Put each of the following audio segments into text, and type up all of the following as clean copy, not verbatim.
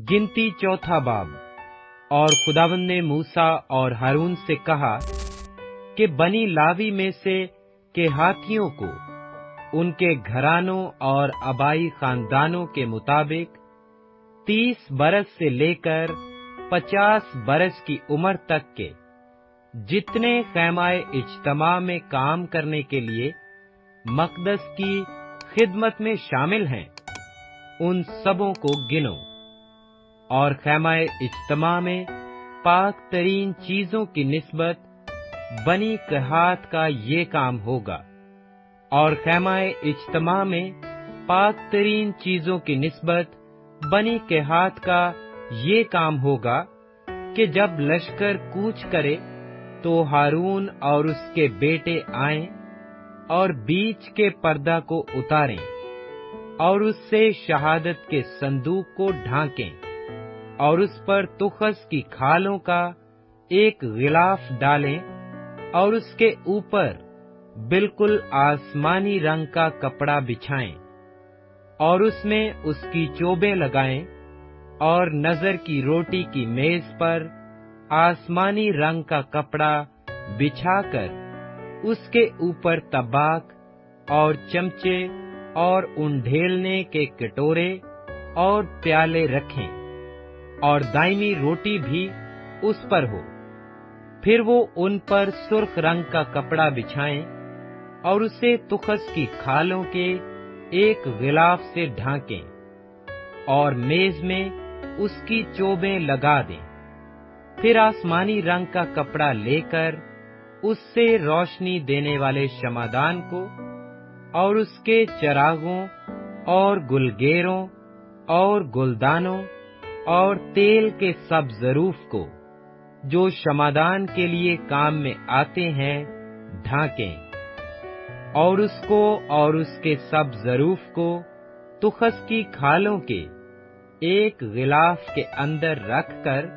गिनती चौथा बाब। और खुदावंद ने मूसा और हारून से कहा कि बनी लावी में से के हाथियों को उनके घरानों और आबाई खानदानों के मुताबिक 30 बरस से लेकर 50 बरस की उम्र तक के जितने खैमाए इज्तिमा में काम करने के लिए मकदस की खिदमत में शामिल हैं, उन सबों को गिनो। और खैमाए इज्तिमा में पाक तरीन चीजों की निस्बत बनी कहात का ये काम होगा। और खैमाए इज्तिमा में पाक तरीन चीजों की निस्बत बनी कहात का ये काम होगा कि जब लश्कर कूच करे तो हारून और उसके बेटे आएं और बीच के पर्दा को उतारें और उससे शहादत के संदूक को ढांकें और उस पर तुखस की खालों का एक गिलाफ डालें और उसके ऊपर बिल्कुल आसमानी रंग का कपड़ा बिछाएं और उसमें उसकी चोबें लगाएं और नजर की रोटी की मेज पर आसमानी रंग का कपड़ा बिछाकर उसके ऊपर तबाक और चमचे और उंडेलने के कटोरे और प्याले रखें और दाइमी रोटी भी उस पर हो। फिर वो उन पर सुर्ख रंग का कपड़ा बिछाएं और उसे तुखस की खालों के एक गिलाफ से ढांकें और मेज में उसकी चोबें लगा दें। फिर आसमानी रंग का कपड़ा लेकर उससे रोशनी देने वाले शमादान को और उसके चरागों और गुलगेरों और गुलदानों और तेल के सब ज़रूफ को जो शमादान के लिए काम में आते हैं ढांकें और उसको और उसके सब ज़रूफ को तुखस की खालों के एक गिलाफ के अंदर रखकर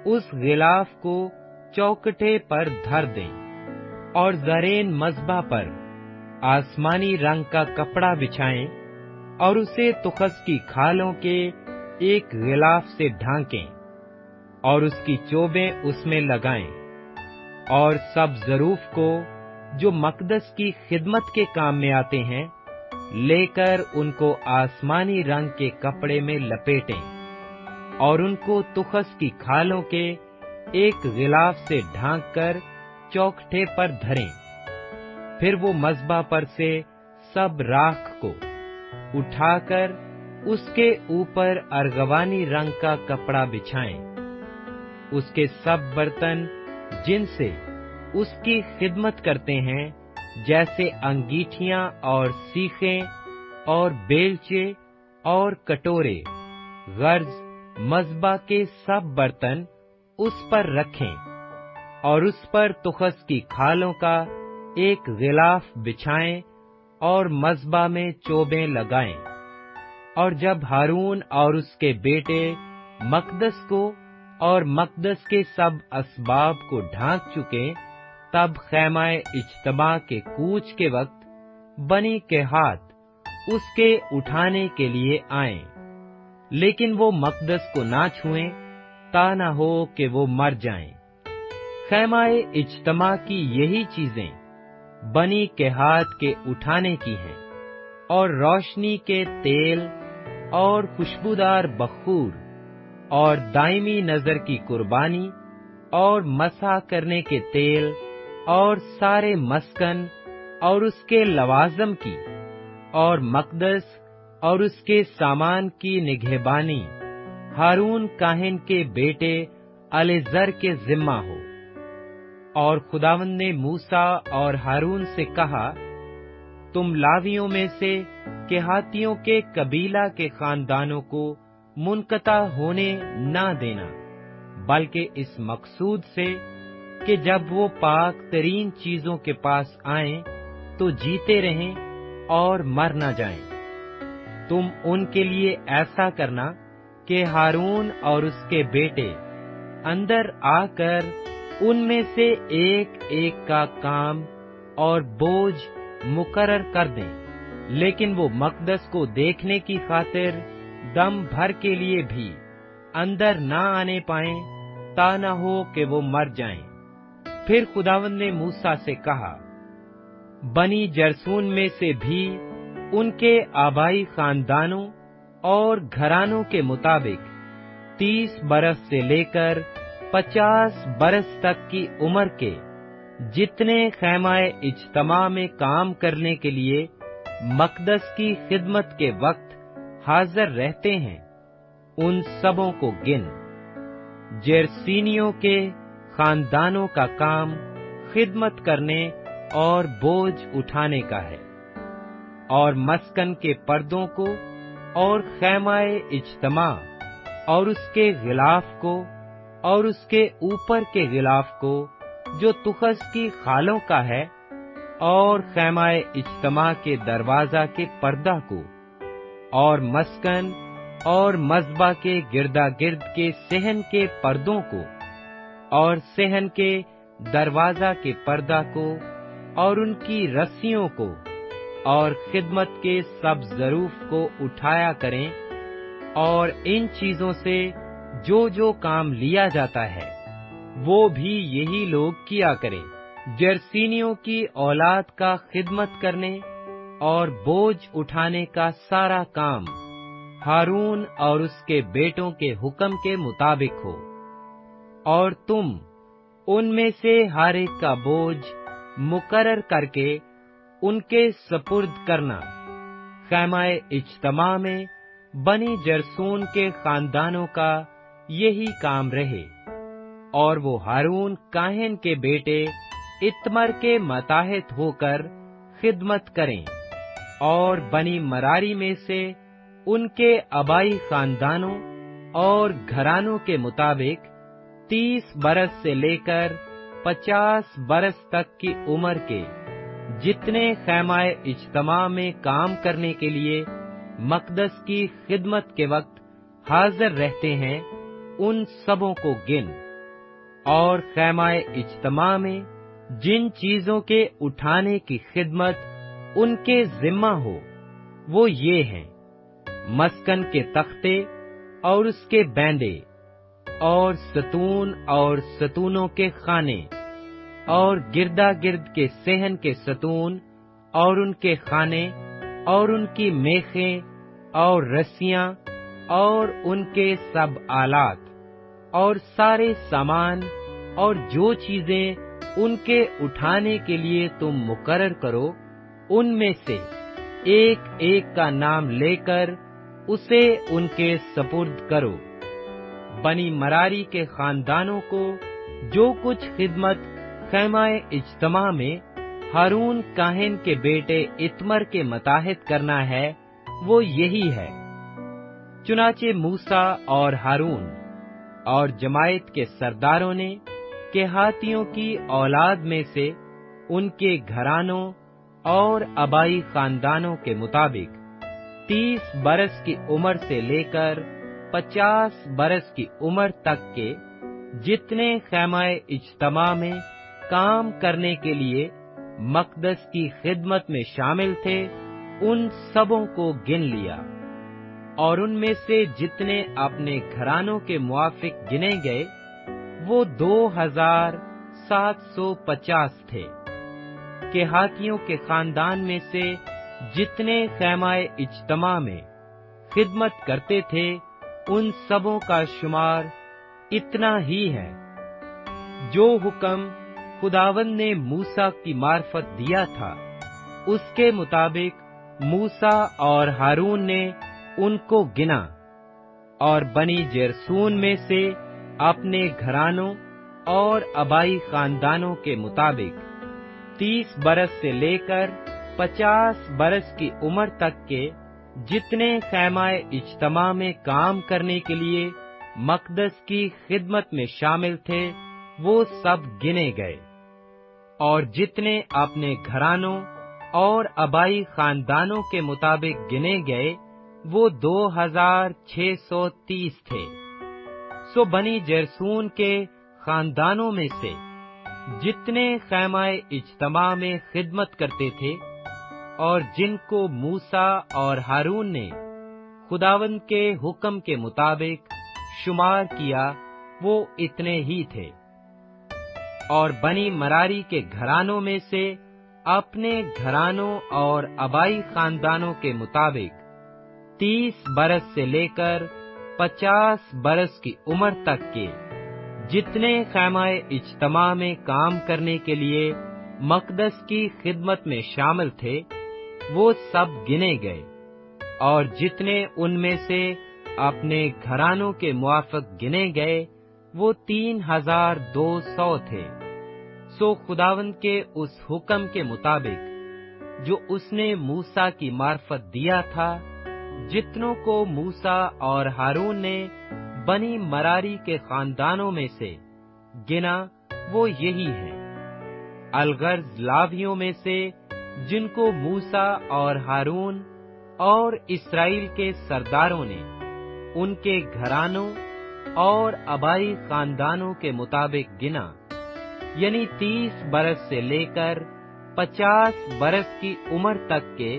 उस गिलाफ को चौकटे पर धर दें और ज़रेन मज़बा पर आसमानी रंग का कपड़ा बिछाएं और उसे तुखस की खालों के एक गिलाफ से ढांकें और उसकी चोबें उसमें लगाएं और सब ज़रूफ को जो मकदस की खिदमत के काम में आते हैं लेकर उनको आसमानी रंग के कपड़े में लपेटें और उनको तुखस की खालों के एक गिलाफ से ढांककर चौखटे पर धरें। फिर वो मज़बा पर से सब राख को उठाकर उसके ऊपर अर्गवानी रंग का कपड़ा बिछाएं। उसके सब बर्तन जिनसे उसकी खिदमत करते हैं जैसे अंगीठियां और सीखें और बेलचे और कटोरे गर्ज मज़बा के सब बर्तन उस पर रखें और उस पर तुखस की खालों का एक गिलाफ बिछाएं और मज़बा में चोबें लगाएं। और जब हारून और उसके बेटे मकदस को और मकदस के सब असबाब को ढांक चुके तब खैमाए इज्तिमा के कूच के वक्त बनी के हाथ उसके उठाने के लिए आएं, लेकिन वो मकदस को ना छुएं ता न हो कि वो मर जाएं। खैमाए इज्तिमा की यही चीजें बनी के हाथ के उठाने की हैं और रोशनी के तेल और खुशबूदार बखूर और दायमी नजर की कुर्बानी और मसा करने के तेल और सारे मस्कन और उसके लवाजम की और मकदस और उसके सामान की निगहबानी हारून काहिन के बेटे अलेजर के जिम्मा हो। और खुदावंद ने मूसा और हारून से कहा, तुम लावियों में से केहातियों के कबीला के खानदानों को मुनकता होने ना देना, बल्कि इस मकसूद से कि जब वो पाक तरीन चीजों के पास आएं तो जीते रहें और मर न जाएं। तुम उनके लिए ऐसा करना कि हारून और उसके बेटे अंदर आकर उनमें से एक एक का काम और बोझ मुकर्रर कर दें, लेकिन वो मकदस को देखने की खातिर दम भर के लिए भी अंदर ना आने पाएं, ता न हो कि वो मर जाएं। फिर खुदावंद ने मूसा से कहा, बनी जरसून में से भी उनके आबाई खानदानों और घरानों के मुताबिक 30 बरस से लेकर 50 बरस तक की उम्र के जितने खैमाए इज्तमा में काम करने के लिए मकदस की खिदमत के वक्त हाजिर रहते हैं, उन सबों को गिन। जेरसीनियों के खानदानों का काम खिदमत करने और बोझ उठाने का है, और मस्कन के पर्दों को और खैमाए इज्तमा और उसके गिलाफ को और उसके ऊपर के गिलाफ को जो तुखस की खालों का है, और खैमाए इज्तमा के दरवाजा के पर्दा को, और मस्कन और मज़बा के गिरदा गिर्द के सहन के पर्दों को, और सहन के दरवाजा के पर्दा को, और उनकी रस्सियों को, और खिदमत के सब ज़रूफ को उठाया करें। और इन चीजों से जो जो काम लिया जाता है, वो भी यही लोग किया करें। जरसीनियों की औलाद का खिदमत करने और बोझ उठाने का सारा काम हारून और उसके बेटों के हुक्म के मुताबिक हो, और तुम उनमें से हर एक का बोझ मुकर्रर करके उनके सपुर्द करना। खैमाए इज्तमा में बनी जरसून के खानदानों का यही काम रहे, और वो हारून काहिन के बेटे इत्मर के मताहत होकर खिदमत करें, और बनी मरारी में से उनके आबाई खानदानों और घरानों के मुताबिक 30 बरस से लेकर 50 बरस तक की उम्र के जितने खैमाए इज्तमा में काम करने के लिए मकदस की खिदमत के वक्त हाजिर रहते हैं, उन सबों को गिन। और खैमाए इज्तमा में जिन चीजों के उठाने की खिदमत उनके जिम्मा हो, वो ये हैं: मस्कन के तख्ते और उसके बैंडे, और सतून और सतूनों के खाने, और गिरदा गिर्द के सहन के सतून और उनके खाने, और उनकी मेखें और रस्सियां, और उनके सब आलात, और सारे सामान, और जो चीजें उनके उठाने के लिए तुम मुकर्रर करो, उनमें से एक एक का नाम लेकर उसे उनके सपुर्द करो। बनी मरारी के खानदानों को जो कुछ खिदमत खैमाए इज्तमा में हारून काहिन के बेटे इत्मर के मताहत करना है, वो यही है। चुनाचे मूसा और हारून और जमायत के सरदारों ने केहातियों की औलाद में से उनके घरानों और आबाई खानदानों के मुताबिक 30 बरस की उम्र से लेकर 50 बरस की उम्र तक के जितने खैमाए इज्तमा में काम करने के लिए मकदस की खिदमत में शामिल थे, उन सबों को गिन लिया। और उनमें से जितने अपने घरानों के मुआफिक गिने गए, वो 2750 थे। केहातियों के खानदान में से जितने खैमाए इज्तमा में खिदमत करते थे, उन सबों का शुमार इतना ही है। जो हुक्म खुदावंद ने मूसा की मार्फत दिया था, उसके मुताबिक मूसा और हारून ने उनको गिना, और बनी जेरसून में से अपने घरानों और आबाई खानदानों के मुताबिक 30 बरस से लेकर 50 बरस की उम्र तक के जितने खैमाए इज्तमा में काम करने के लिए मकदस की खिदमत में शामिल थे, वो सब गिने गए। और जितने अपने घरानों और आबाई खानदानों के मुताबिक गिने गए, वो 2630 थे। सो बनी जरसून के खानदानों में से जितने खैमाए इज्तमा में खिदमत करते थे, और जिनको मूसा और हारून ने खुदावंद के हुक्म के मुताबिक شمار کیا وہ اتنے ہی تھے۔ اور بنی مراری کے گھرانوں میں سے اپنے گھرانوں اور آبائی خاندانوں کے مطابق 30 برس سے لے کر 50 برس کی عمر تک کے جتنے خیمہ اجتماع میں کام کرنے کے لیے مقدس کی خدمت میں شامل تھے، وہ سب گنے گئے، اور جتنے ان میں سے اپنے گھرانوں کے موافق گنے گئے وہ 3200 تھے۔ سو خداوند کے اس حکم کے مطابق جو اس نے موسیٰ کی معرفت دیا تھا، جتنوں کو موسیٰ اور ہارون نے بنی مراری کے خاندانوں میں سے گنا وہ یہی ہیں۔ الغرض لاویوں میں سے جن کو موسیٰ اور ہارون اور اسرائیل کے سرداروں نے ان کے گھرانوں اور آبائی خاندانوں کے مطابق گنا، یعنی 30 برس سے لے کر 50 برس کی عمر تک کے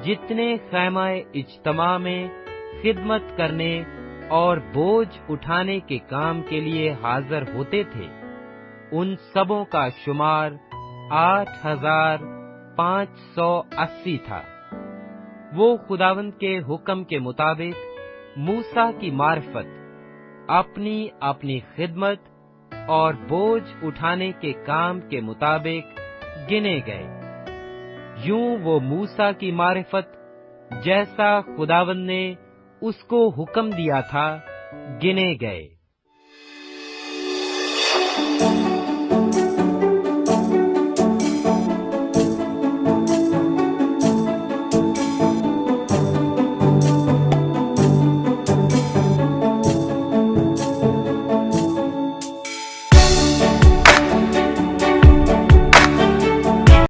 جتنے خیمہ اجتماع میں خدمت کرنے اور بوجھ اٹھانے کے کام کے لیے حاضر ہوتے تھے، ان سبوں کا شمار 8580 تھا۔ وہ خداوند کے حکم کے مطابق موسیٰ کی معرفت اپنی اپنی خدمت اور بوجھ اٹھانے کے کام کے مطابق گنے گئے۔ یوں وہ موسیٰ کی معرفت جیسا خداوند نے اس کو حکم دیا تھا گنے گئے۔